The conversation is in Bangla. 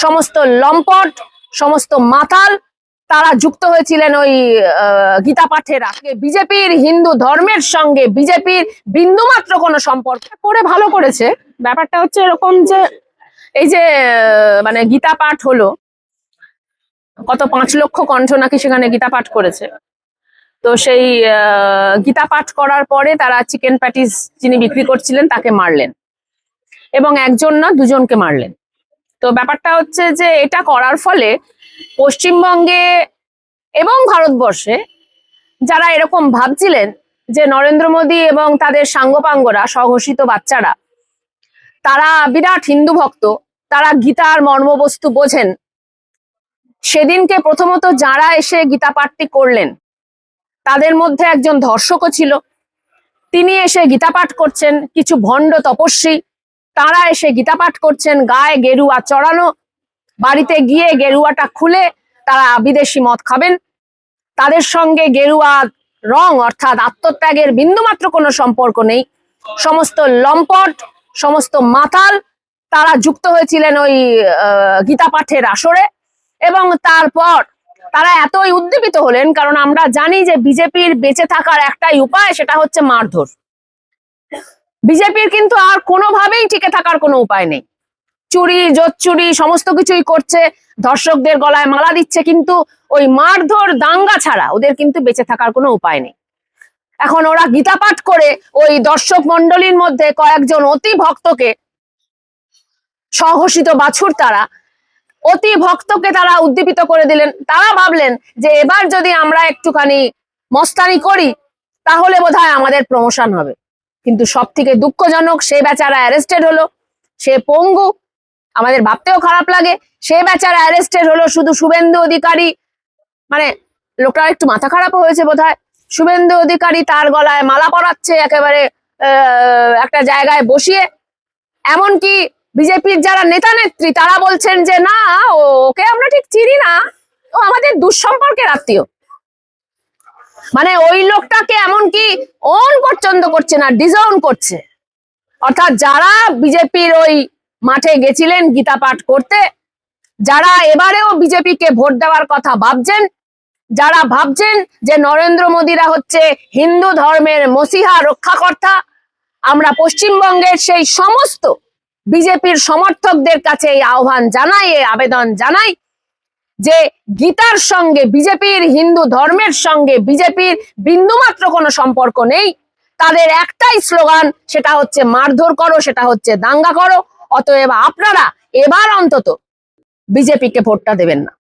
সমস্ত লম্পট, সমস্ত মাতাল তারা যুক্ত হয়েছিলেন ওই গীতা পাঠের। বিজেপির হিন্দু ধর্মের সঙ্গে বিজেপির বিন্দুমাত্র কোনো সম্পর্ক করে ভালো করেছে। ব্যাপারটা হচ্ছে এরকম যে এই যে মানে গীতা পাঠ হলো, কত 5 লক্ষ কণ্ঠ নাকি সেখানে গীতা পাঠ করেছে। তো সেই গীতা পাঠ করার পরে তারা চিকেন প্যাটিস যিনি বিক্রি করছিলেন তাকে মারলেন, এবং একজন না দুজনকে মারলেন। তো ব্যাপারটা হচ্ছে যে এটা করার ফলে পশ্চিমবঙ্গে এবং ভারতবর্ষে যারা এরকম ভাবছিলেন যে নরেন্দ্র মোদী এবং তাদের সাঙ্গপাঙ্গরা, স্বঘোষিত বাচ্চারা, তারা বিরাট হিন্দু ভক্ত, তারা গীতার মর্মবস্তু বোঝেন, সেদিনকে প্রথমত যারা এসে গীতা পাঠটি করলেন তাদের মধ্যে একজন ধর্ষকও ছিল। তিনি এসে গীতা পাঠ করছেন। কিছু ভণ্ড তপস্বী তারা এসে গীতা পাঠ করছেন, গায়ে গেরুয়া চড়ানো, বাড়িতে গিয়ে গেরুয়াটা খুলে তারা বিদেশি মদ খাবেন। তাদের সঙ্গে গেরুয়া রং অর্থাৎ আত্মত্যাগের বিন্দুমাত্র কোনো সম্পর্ক নেই। সমস্ত লম্পট, সমস্ত মাতাল তারা যুক্ত হয়েছিলেন ওই গীতা পাঠের আসরে, এবং তারপর তারা এতই উদ্দীপিত হলেন, কারণ আমরা জানি যে বিজেপির বেঁচে থাকার একটাই উপায়, সেটা হচ্ছে মারধর। বিজেপির কিন্তু আর কোনোভাবেই টিকে থাকার কোনো উপায় নেই। চুরি জোচ্চুরি সমস্ত কিছুই করছে, ধর্ষকদের গলায় মালা দিচ্ছে, কিন্তু ওই মারধর দাঙ্গা ছাড়া ওদের কিন্তু বেঁচে থাকার কোনো উপায় নেই। এখন ওরা গীতা পাঠ করে ওই দর্শক মন্ডলীর মধ্যে কয়েকজন অতি ভক্তকে, স্বঘোষিত বাছুর তারা, অতি ভক্তকে তারা উদ্দীপিত করে দিলেন। তারা ভাবলেন যে এবার যদি আমরা একটুখানি মস্তানি করি তাহলে বোধহয় আমাদের প্রমোশন হবে। কিন্তু সব থেকে দুঃখজনক, সে বেচারা অ্যারেস্টেড হলো, সে পঙ্গু, আমাদের ভাবতেও খারাপ লাগে। সে বেচারা অ্যারেস্টেড হলো, শুধু শুভেন্দু অধিকারী, মানে লোকটার একটু মাথা খারাপ হয়েছে বোধহয়, শুভেন্দু অধিকারী তার গলায় মালা পরাচ্ছে একেবারে একটা জায়গায় বসিয়ে। এমনকি বিজেপির যারা নেতা নেত্রী তারা বলছেন যে না, ওকে আমরা ঠিক চিনি না, ও আমাদের দুঃসম্পর্কের আত্মীয়। মানে ওই লোকটাকে এমনকি অন পর্যন্ত করছে না, ডিজাউন করছে। অর্থাৎ যারা বিজেপির ওই মাঠে গেছিলেন গীতা পাঠ করতে, যারা এবারেও বিজেপিকে ভোট দেওয়ার কথা ভাবছেন, যারা ভাবছেন যে নরেন্দ্র মোদীরা হচ্ছে হিন্দু ধর্মের মসিহা রক্ষাকর্তা, আমরা পশ্চিমবঙ্গের সেই সমস্ত বিজেপির সমর্থকদের কাছে এই আহ্বান জানাই, এই আবেদন জানাই যে গীতার সঙ্গে বিজেপির, হিন্দু ধর্মের সঙ্গে বিজেপির বিন্দুমাত্র কোনো সম্পর্ক নেই। তাদের একটাই স্লোগান, সেটা হচ্ছে মারধর করো, সেটা হচ্ছে দাঙ্গা করো। অতএব আপনারা এবার অন্তত বিজেপিকে ভোটটা দেবেন না।